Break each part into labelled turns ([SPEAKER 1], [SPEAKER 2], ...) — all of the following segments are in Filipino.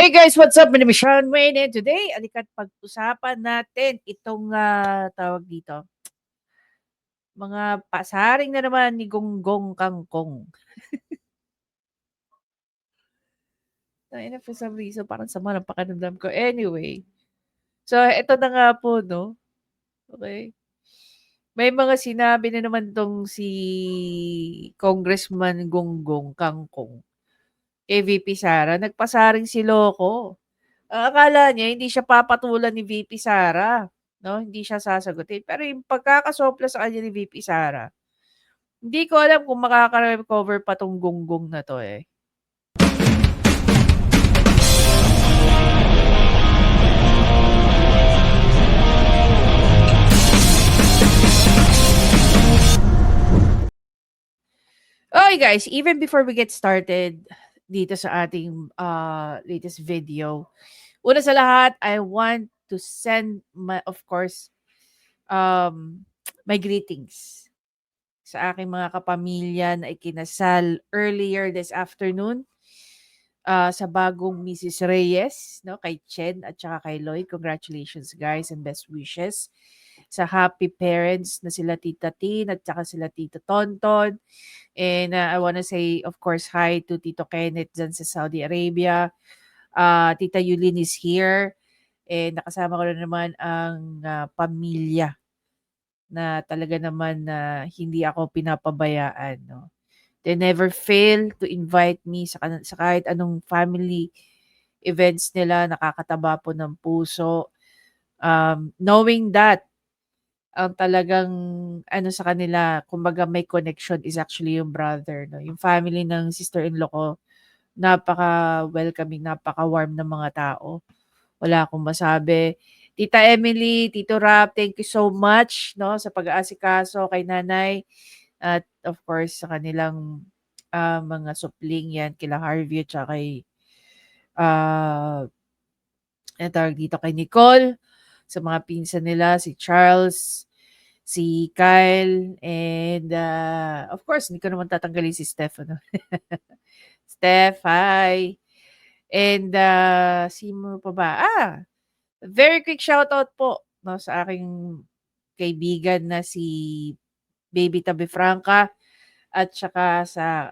[SPEAKER 1] Hey guys, what's up? My name is Sean Wayne and today, alikat pag-usapan natin itong tawag dito, mga pasaring na naman ni Gonggong Kangkong. Tangina, for some reason, parang sama ng pakiramdam ko. Anyway, so ito na nga po, no? Okay. May mga sinabi na naman tong si Congressman Gonggong Kangkong kay VP Sara. Nagpasaring si Loko. Ang akala niya hindi siya papatulan ni VP Sara, 'no, hindi siya sasagutin. Pero yung pagkakasopla sa kanya ni VP Sara, hindi ko alam kung makaka-recover pa 'tong gonggong na 'to, eh. Okey guys, even before we get started dito sa ating, latest video, una sa lahat, I want to send my of course, um, my greetings sa aking mga kapamilya na ikinasal earlier this afternoon, sa bagong Mrs. Reyes, 'no, kay Chen at saka kay Lloyd. Congratulations guys and best wishes sa happy parents na sila Tita Tin at saka sila Tito Tonton. And, I wanna say of course hi to Tito Kenneth diyan sa Saudi Arabia. Tita Yulin is here and nakasama ko na naman ang, pamilya na talaga naman na hindi ako pinapabayaan 'no. They never fail to invite me sa kahit anong family events nila, nakakataba po ng puso. Knowing that ang talagang ano sa kanila, kumbaga may connection is actually yung brother 'no. Yung family ng sister-in-law ko, napaka-welcoming, napaka-warm ng mga tao. Wala akong masabi. Tita Emily, Tito Rap, thank you so much 'no, sa pag-aasikaso kay nanay at of course sa kanilang, mga supling 'yan kila Harvey at saka kay, ah, anong tawag dito, kay Nicole, sa mga pinsan nila, si Charles, si Kyle, and, of course hindi ko naman tatanggalin si Steph ano. Steph, hi. And, sino pa ba? Very quick shoutout po 'no, sa aking kaibigan na si Baby Tabi Franca at saka sa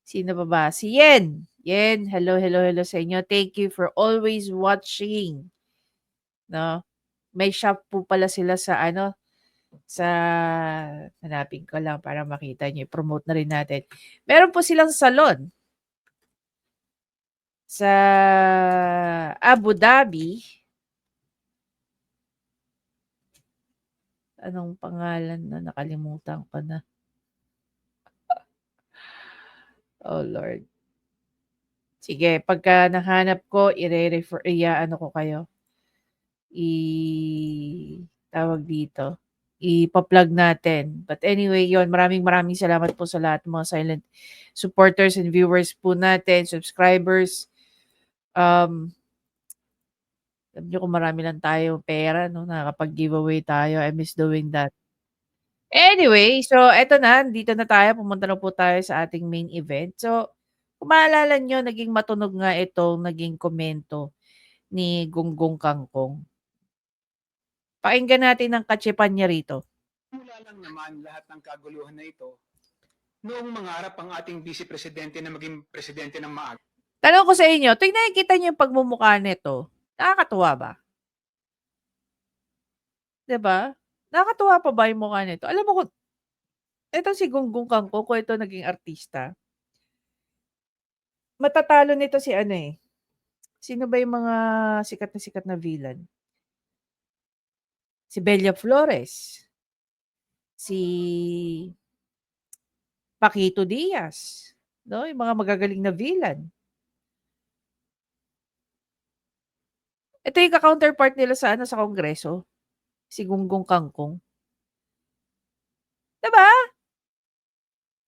[SPEAKER 1] sino pa ba? Si Yen. Yen, hello, hello, hello sa inyo. Thank you for always watching 'no. May shop po pala sila sa ano, sa hanapin ko lang para makita niyo, i-promote na rin natin. Meron po silang salon sa Abu Dhabi. Anong pangalan na nakalimutan ko na. Oh Lord. Sige, pagka nahanap ko ire-refer i-aano ko kayo, tawag dito, ipa-plug natin. But anyway, yon, maraming maraming salamat po sa lahat ng mga silent supporters and viewers po natin, subscribers. Alam niyo kung marami lang tayong pera 'no, nakakapag-giveaway tayo. I miss doing that. Anyway, so eto na, dito na tayo, pumunta na po tayo sa ating main event. So, kung maalala niyo naging matunog nga itong naging komento ni Gonggong Kangkong. Pakinggan natin ang katsipan niya rito.
[SPEAKER 2] Simula lang naman lahat ng kaguluhan na ito noong mangarap ang ating Vice Presidente na maging presidente ng maaga.
[SPEAKER 1] Tanong ko sa inyo, tuwing nakikita niyo yung pagmumukha nito, nakakatuwa ba? 'Di ba? Nakakatuwa pa ba yung mukha nito? Alam mo kung etong si Gonggong Kangkong kung ito naging artista, matatalo nito si ano, eh, sino ba yung mga sikat na villain? Si Bella Flores, si Paquito Diaz, 'no, yung mga magagaling na villain. Ito yung ka-counterpart nila sa ano, sa Kongreso, si Gonggong Kangkong. 'Di ba?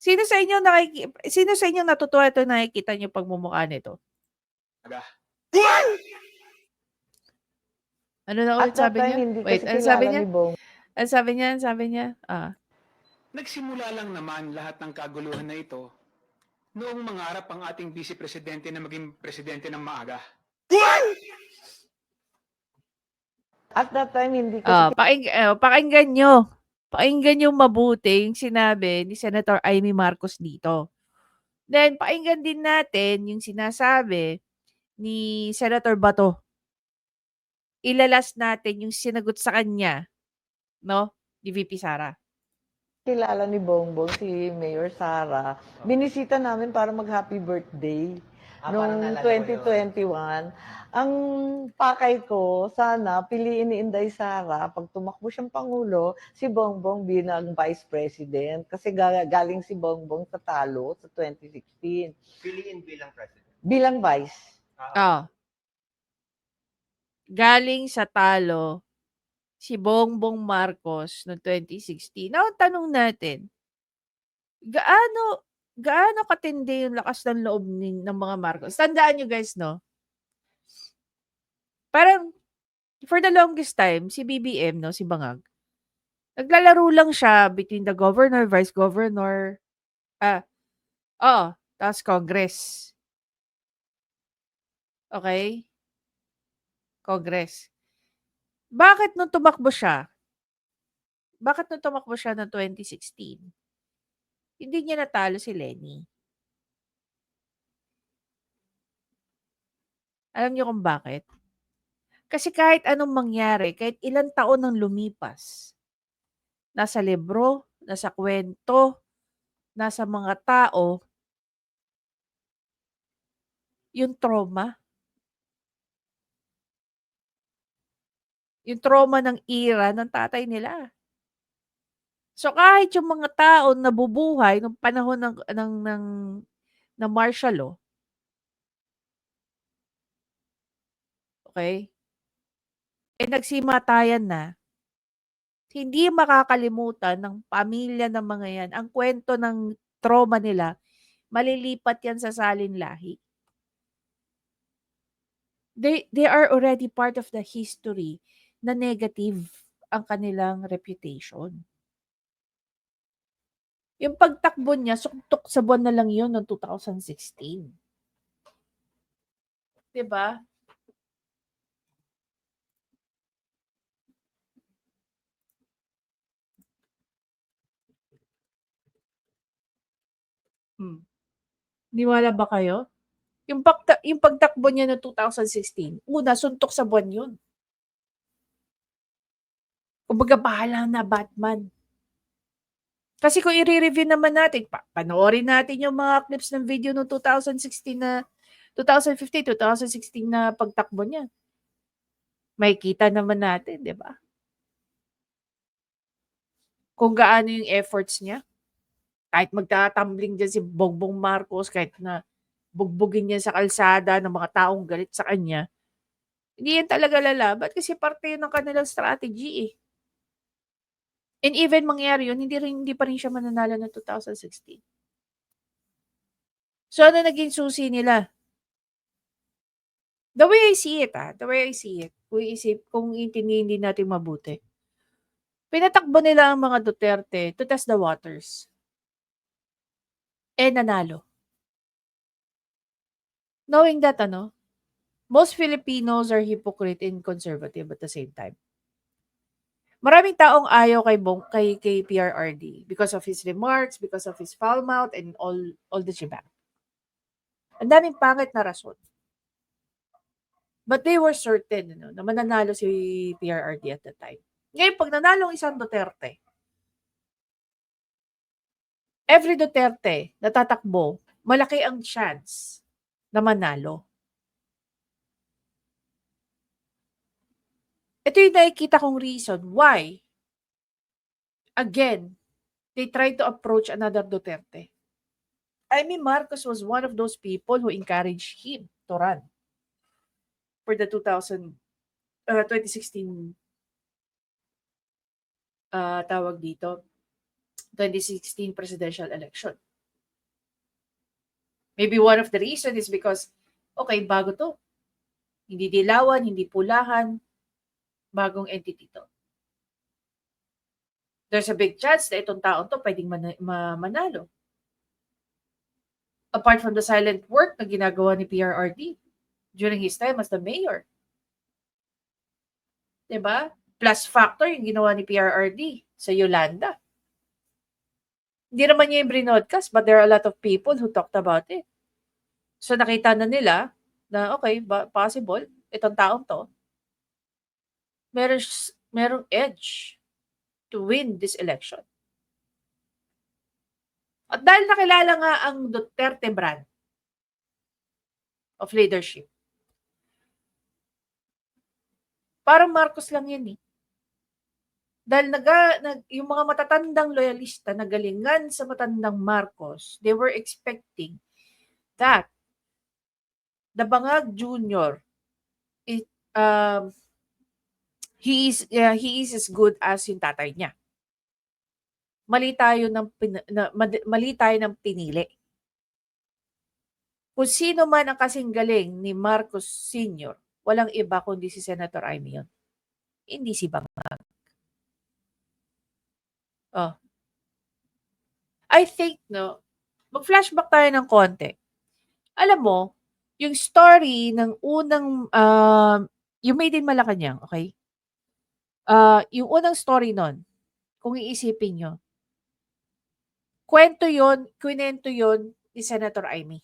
[SPEAKER 1] Sino sa inyo natutuwa ito nakikita niyo pagmumukha nito? Ano na ulit
[SPEAKER 3] At that
[SPEAKER 1] sabi niya?
[SPEAKER 3] time, hindi
[SPEAKER 1] Wait,
[SPEAKER 3] kasi
[SPEAKER 1] ano sabi
[SPEAKER 3] kilala
[SPEAKER 1] niya?
[SPEAKER 3] ni Bong.
[SPEAKER 1] Ano sabi niya?
[SPEAKER 2] Nagsimula lang naman lahat ng kaguluhan na ito Noong mangarap ang ating Vice Presidente na maging presidente ng maaga.
[SPEAKER 3] At that time, hindi kasi
[SPEAKER 1] Pakinggan nyo. Pakinggan nyo mabuti yung sinabi ni Senator Amy Marcos dito. Then, pakinggan din natin yung sinasabi ni Senator Bato. Ilalas natin yung sinagot sa kanya, no? Ni VP Sara.
[SPEAKER 3] kilala ni Bongbong, si Mayor Sara, binisita namin para mag-happy birthday
[SPEAKER 4] Parang
[SPEAKER 3] noong
[SPEAKER 4] naalala ko yun.
[SPEAKER 3] 2021. Ang pakay ko, sana piliin ni Inday Sara, pag tumakbo siyang Pangulo, si Bongbong bilang Vice President. Kasi galing si Bongbong sa talo sa 2016.
[SPEAKER 4] Piliin bilang president.
[SPEAKER 3] Bilang Vice.
[SPEAKER 1] Ah. Galing sa talo si Bongbong Marcos noong 2016. Now, ang tanong natin, gaano katindi yung lakas ng loob ng mga Marcos? Tandaan nyo guys, no? Parang, for the longest time, si BBM, no, si Bangag, naglalaro lang siya between the governor, vice governor, tapos Congress. Okay? Congress. Bakit nung tumakbo siya ng 2016? Hindi niya natalo si Lenny. Alam niyo kung bakit? Kasi kahit anong mangyari, kahit ilang taon nang lumipas, nasa libro, nasa kwento, nasa mga tao, yung trauma ng era ng tatay nila. So kahit yung mga tao nabubuhay nung panahon ng martial law, okay? Nagsimatayan na, hindi makakalimutan ng pamilya ng mga yan ang kwento ng trauma nila, malilipat yan sa salin lahi. They are already part of the history na negative ang kanilang reputation. Yung pagtakbo niya, suktok sa buwan na lang yun noong 2016. Diba? Niwala ba kayo? Yung pagtakbo niya noong 2016, una, suntok sa buwan yun. Kumbaga, bahala na Batman. Kasi kung i-review naman natin, panoorin natin yung mga clips ng video noong 2015, 2016 na pagtakbo niya. Makikita naman natin, di ba? Kung gaano yung efforts niya. Kahit magtatambling dyan si Bongbong Marcos, kahit na bugbugin niya sa kalsada ng mga taong galit sa kanya, hindi yan talaga lalaban kasi parte yun ng kanilang strategy eh. And even mangyari yun, hindi pa rin siya mananalo ng 2016. So, ano naging susi nila? The way I see it, kung intindihin natin mabuti, pinatakbo nila ang mga Duterte to test the waters. Nanalo. Knowing that, most Filipinos are hypocrite and conservative at the same time. Maraming taong ayaw kay PRRD because of his remarks, because of his foul mouth, and all the shebang. Ang daming pangit na rason. But they were certain na mananalo si PRRD at that time. Ngayon, pag nanalo ang isang Duterte, every Duterte na tatakbo, malaki ang chance na manalo. Ito yung nakikita kong reason why, again, they tried to approach another Duterte. Amy Marcos was one of those people who encouraged him to run for the 2016 2016 presidential election. Maybe one of the reason is because, okay, bago to. Hindi dilawan, hindi pulahan, bagong entity to. There's a big chance na itong taon to pwedeng manalo. Apart from the silent work na ginagawa ni PRRD during his time as the mayor. 'Di ba? Plus factor yung ginawa ni PRRD sa Yolanda. Hindi naman niya yung broadcast, but there are a lot of people who talked about it. So nakita na nila na okay, possible, itong taong to, merong edge to win this election. At dahil nakilala nga ang Duterte brand of leadership, parang Marcos lang yan eh. Dahil yung mga matatandang loyalista na galingan sa matandang Marcos, they were expecting that the Bangag Jr. He is as good as yung tatay niya. Mali tayo ng pinili. Kung sino man ang kasing galing ni Marcos Sr., walang iba kundi si Senator Amy yun. Hindi si Bangag. Oh. I think, mag-flashback tayo ng konti. Alam mo, yung story ng unang, yung Made in Malacanang, okay? Yung unang story nun, kung iisipin nyo, kwento yun ni Senator Amy.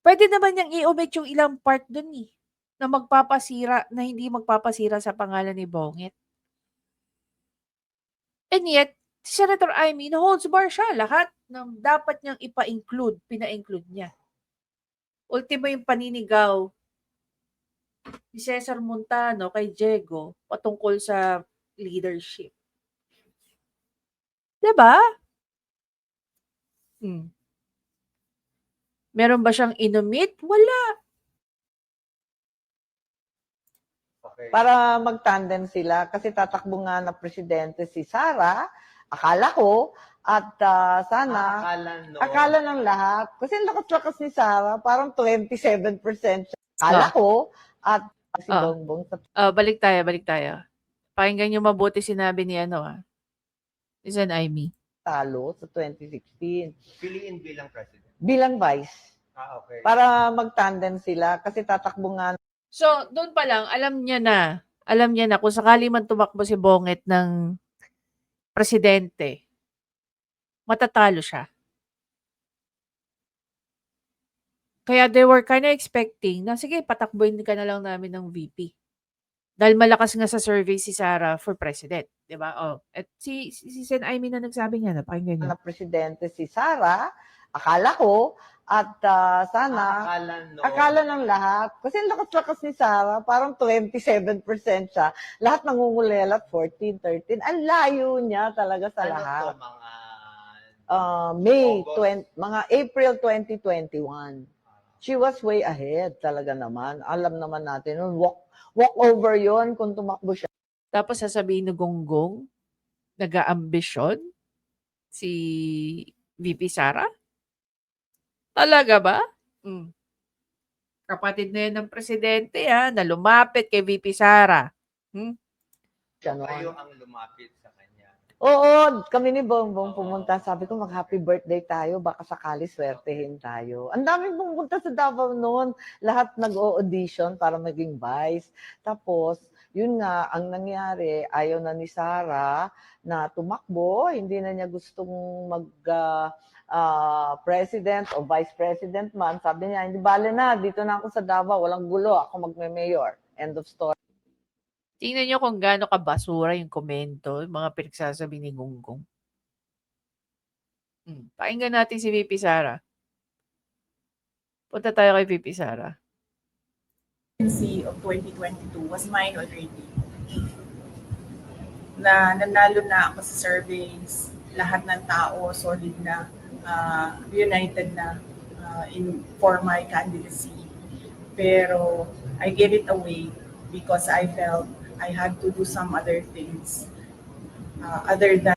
[SPEAKER 1] Pwede naman niyang i-omit yung ilang part dun eh, na hindi magpapasira sa pangalan ni Bongit. And yet, si Senator Amy, holds bar siya. Lahat ng dapat niyang ipa-include, pina-include niya. Ultimo yung paninigaw ni Cesar Montano kay Diego patungkol sa leadership. Diba? Meron ba siyang inumit? Wala.
[SPEAKER 4] Okay.
[SPEAKER 3] Para mag-tandem sila kasi tatakbo nga na presidente si Sara, akala ko, at sana, akala ng lahat. Kasi lakas-lakas ni Sara, parang 27% siya. Akala ko, at si Bongbong.
[SPEAKER 1] Balik tayo. Pakinggan niyo mabuti sinabi ni ni Sen Amy.
[SPEAKER 3] Talo sa 2016.
[SPEAKER 4] Piliin bilang president.
[SPEAKER 3] Bilang vice.
[SPEAKER 4] Okay.
[SPEAKER 3] Para mag-tandem sila kasi tatakbo nga.
[SPEAKER 1] So, doon pa lang, alam niya na kung sakali man tumakbo si Bonget ng presidente, matatalo siya. Kaya they were kind of expecting na, sige, patakbuhin ka na lang namin ng VP. Dahil malakas nga sa survey si Sara for president. Diba? At si Sen Amy na nagsabi niya, napakinggan niyo.
[SPEAKER 3] Na presidente si Sara, akala ko, at sana, akala ng lahat. Kasi lakas-lakas ni Sara, parang 27% siya. Lahat nangungulelat, 14, 13. Ang layo niya talaga sa lahat. Mga April 2021. She was way ahead talaga naman. Alam naman natin, walk over yon kung tumakbo siya.
[SPEAKER 1] Tapos sasabihin ni Gonggong, nag-aambisyon si VP Sara? Talaga ba? Kapatid na yan ng presidente na lumapit kay VP Sara.
[SPEAKER 4] Kayo ang lumapit sa kanya.
[SPEAKER 3] Oo, kami ni Bongbong pumunta. Sabi ko, mag-happy birthday tayo. Baka sakali swertehin tayo. Ang daming pumunta sa Davao noon. Lahat nag-o-audition para maging vice. Tapos, yun nga, ang nangyari, ayaw na ni Sara na tumakbo. Hindi na niya gustong president o vice president man. Sabi niya, hindi bale na, dito na ako sa Davao. Walang gulo, ako magme-mayor. End of story.
[SPEAKER 1] Tingnan niyo kung gaano kabasura yung komento, yung mga pinagsasabi ni Gonggong. Pakinggan natin si VP Sara. Punta tayo kay VP Sara.
[SPEAKER 5] Of 2022 was mine already. Na nanalo na ako sa surveys, lahat ng tao solid na, united na for my candidacy. Pero I gave it away because I felt I had to do some other things other than.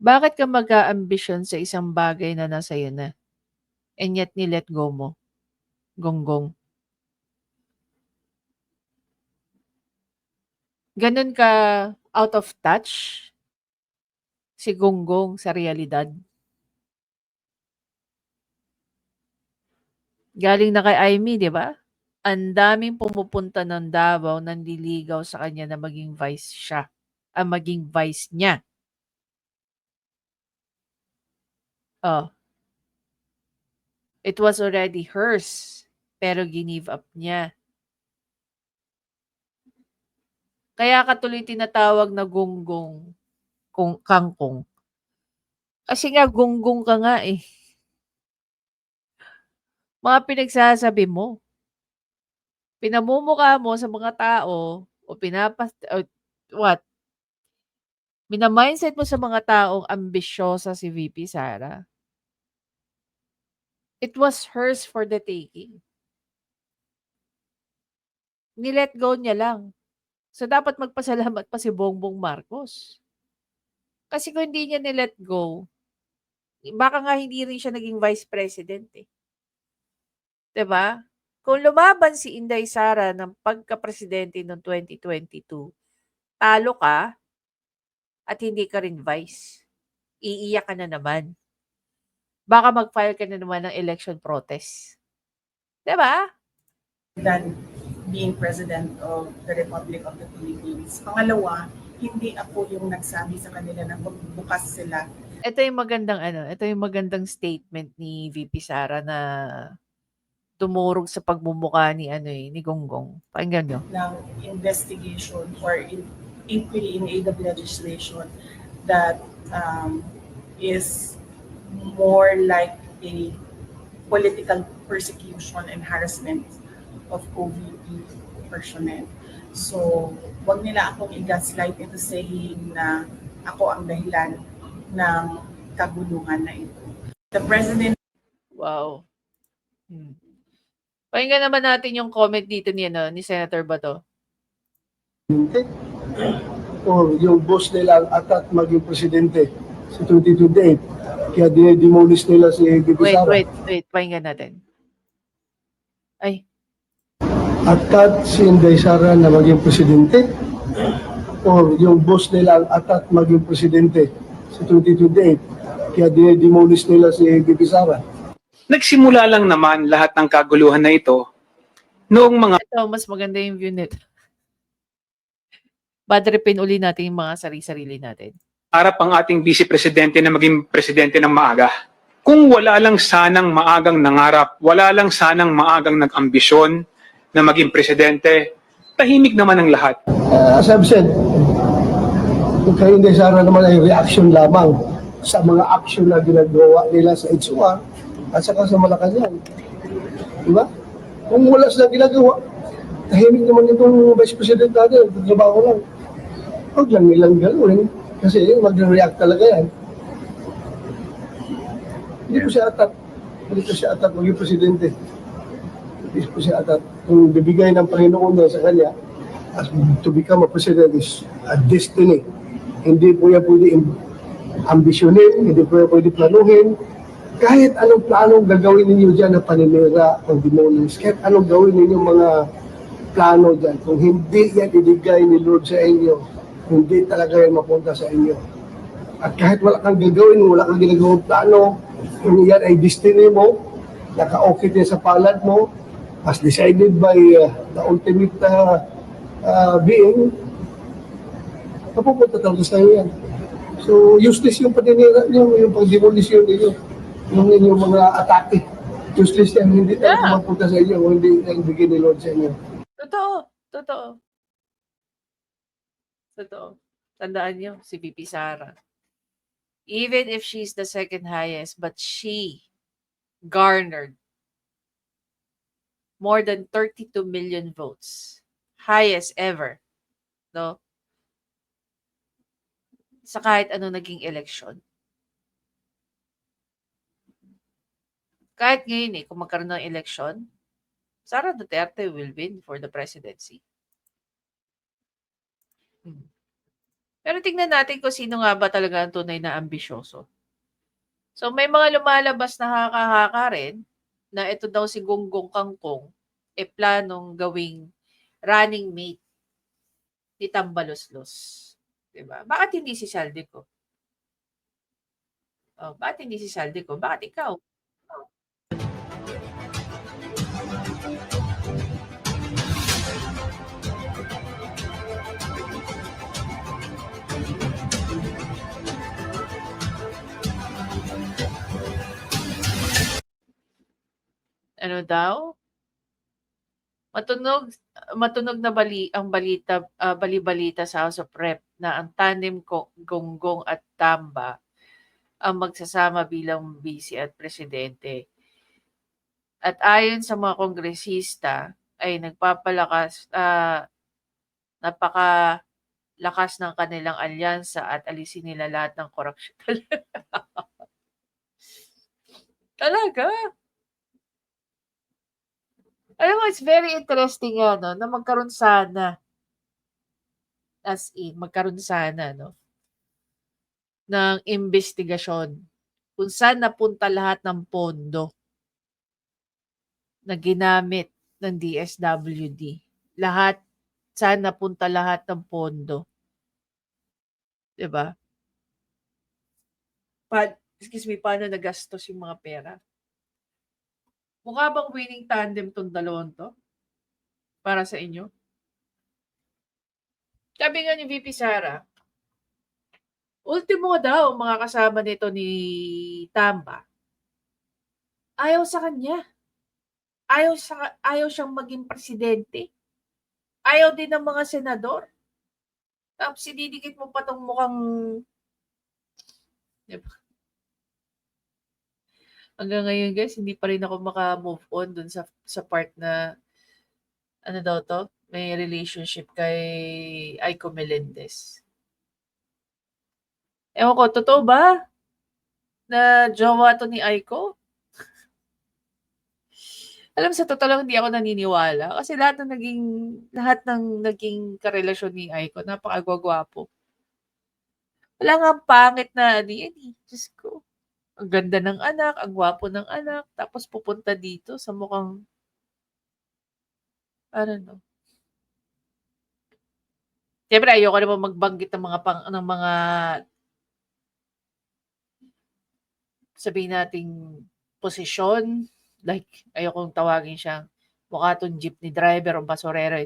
[SPEAKER 1] Bakit ka mag-a-ambition sa isang bagay na nasa iyo na? And yet ni-let go mo? Gonggong. Ganun ka out of touch si Gonggong sa realidad. Galing na kay Aimee, 'di ba? Ang daming pumupunta ng Davao, nanliligaw sa kanya na maging vice siya, maging vice niya. Oh, it was already hers, pero give up niya. Kaya ka tuloy tinatawag na gonggong, kangkong. Kasi nga gonggong ka nga eh. Mga pinagsasabi mo, pinamumukha mo sa mga tao o what? Mina-mindset mo sa mga taong ambisyosa si VP Sara. It was hers for the taking. Ni-let go niya lang. So, dapat magpasalamat pa si Bongbong Marcos. Kasi kung hindi niya ni-let go, baka nga hindi rin siya naging vice president eh. 'Di ba? Kung lumaban si Inday Sara ng pagka-presidente noong 2022, talo ka at hindi ka rin vice. Iiyak ka na naman. Baka mag-file ka na naman ng election protest. 'Di ba?
[SPEAKER 5] than being President of the Republic of the Philippines. Pangalawa, hindi ako yung nagsabi sa kanila na magbukas sila
[SPEAKER 1] Ito yung magandang statement ni VP Sara na tumurog sa pagmumukha ni ni Gonggong. Pakinggan niyo.
[SPEAKER 5] ng investigation or inquiry in aid of legislation that is more like a political persecution and harassment of OVP personnel. So, wag nila akong i-gaslight into saying na ako ang dahilan ng kaguluhan na ito. The President
[SPEAKER 1] Wow. Pakinggan naman natin yung comment dito ni Senator Bato.
[SPEAKER 6] O yung boss nila ang atat maging presidente sa 2028. Kaya dinedemolish nila si Bibi Sara.
[SPEAKER 1] Wait. Pakinggan natin. Ay,
[SPEAKER 6] Atat si Inday Sara na maging presidente. O yung boss nila ang atat maging presidente sa 2028. Kaya dinedemolish nila si Bibi Sara.
[SPEAKER 2] Nagsimula lang naman lahat ng kaguluhan na ito noong mga
[SPEAKER 1] ito, mas maganda yung view nito. Badripin uli natin yung mga sarili-sarili natin.
[SPEAKER 2] harap ang ating vice presidente na maging presidente ng maaga. Kung wala lang sanang maagang nangarap, wala lang sanang maagang nag-ambisyon na maging presidente, tahimik naman ang lahat.
[SPEAKER 6] As I've said, kay Inday Sara naman ay reaction lamang sa mga action na ginagawa nila sa Itsua at saka sa Malacanang. Diba? Kung wala silang ginagawa, tahimik naman itong Vice President natin, trabaho lang. Huwag lang nilang gano'n kasi mag-react talaga yan. Hindi ko siya atat maging presidente. Hindi ko siya atat. Kung bibigay ng Panginoon niya sa kanya, as to become a president is a destiny. Hindi po yan pwede ambisyonin, hindi po yan pwede planuhin. Kahit anong planong gagawin ninyo dyan na paninira ng demonios, kahit anong gawin ninyo mga plano dyan, kung hindi yan ibigay ni Lord sa inyo, hindi talaga yan mapunta sa inyo. At kahit wala kang gagawin, wala kang ginagawang plano, kung yan ay destiny mo, naka-okay din sa palad mo, as decided by the ultimate being, napupunta talaga sa iyo yan. So, useless yung paninira nyo, yung pag-demolisyon ninyo, yung inyong mga atake. Useless yan, hindi talaga mapunta sa inyo, hindi naibigay ni Lord sa inyo.
[SPEAKER 1] Totoo. Tandaan niyo, si VP Sara. Even if she's the second highest, but she garnered more than 32 million votes. Highest ever. No? Sa kahit ano naging eleksyon. Kahit ngayon kung magkaroon ng eleksyon, Sara Duterte will win for the presidency. Pero tingnan natin kung sino nga ba talaga ang tunay na ambisyoso. So may mga lumalabas na haka-haka rin na ito daw si Gonggong Kangkong planong gawing running mate ni Tambaloslos. Diba? Bakit hindi si Saldico? Oh, bakit hindi si Saldico? Bakit ikaw? Oh. Ano daw? Matunog matunog na bali-balita sa House of Rep na ang tandem ko Gonggong at Tamba ang magsasama bilang vice at presidente. At ayon sa mga kongresista ay napakalakas ng kanilang alyansa at alisin nila lahat ng korupsyon. Talaga? Alam mo, it's very interesting nga, no, na magkaroon sana, as in, magkaroon sana, no, ng investigasyon kung saan napunta lahat ng pondo na ginamit ng DSWD. Lahat, saan napunta lahat ng pondo. 'Di ba? Paano nagastos yung mga pera? Mukha bang winning tandem tong dalawang to? Para sa inyo? Sabi nga ni VP Sara, ultimo daw mga kasama nito ni Tamba. Ayaw sa kanya. Ayaw siyang maging presidente. Ayaw din ng mga senador. Tapos ididikit mo pa tong mukhang, diba? Hanggang ngayon guys, hindi pa rin ako maka-move on dun sa part na ano daw to, may relationship kay Aiko Melendez. Ewan ko, totoo ba na jowa to ni Aiko? Alam sa totoo lang hindi ako naniniwala kasi lahat ng naging karelasyon ni Aiko napakagwagwapo. Wala nga pangit na yan eh. Diyos ko. Ang ganda ng anak, ang gwapo ng anak, tapos pupunta dito sa mukhang I don't know. Siyempre ayoko naman magbanggit ng mga sabihin nating posisyon, like ayokong tawagin siyang mukha tong jeepney driver o basurero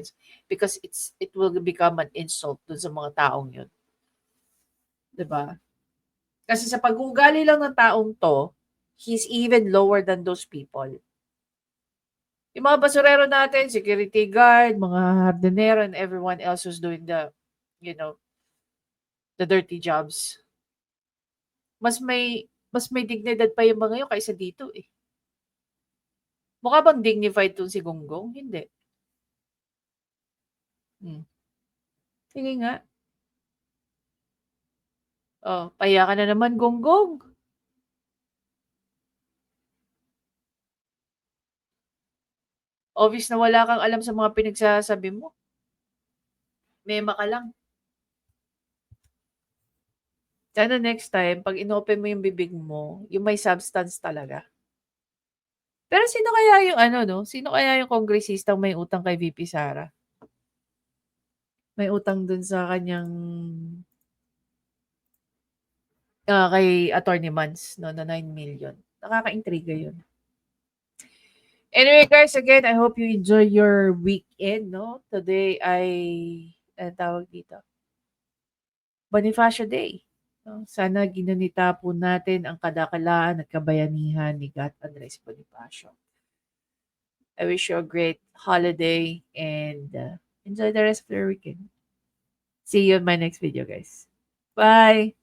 [SPEAKER 1] because it will become an insult dun sa mga taong yun. 'Di ba? Kasi sa pag-uugali lang ng taong to, he's even lower than those people. Yung mga basurero natin, security guard, mga hardinero, and everyone else who's doing the dirty jobs. Mas may dignidad pa yung mga yun kaysa dito eh. Mukha bang dignified tong si Gonggong? Hindi. Sige nga. Oh, pahiya ka na naman, Gonggong. Obvious na wala kang alam sa mga pinagsasabi mo. Mema ka lang. Sana next time, pag inopen mo yung bibig mo, yung may substance talaga. Pero sino kaya yung sino kaya yung kongresistang may utang kay VP Sara? May utang dun sa kanyang kay Attorney Mans, no, na 9 million. Nakaka-intriga yun. Anyway, guys, again, I hope you enjoy your weekend, no? Today ay, tawag dito, Bonifacio Day. No? Sana ginanita po natin ang kadakalaan at kabayanihan ni God Andres Bonifacio. I wish you a great holiday and enjoy the rest of your weekend. See you in my next video, guys. Bye!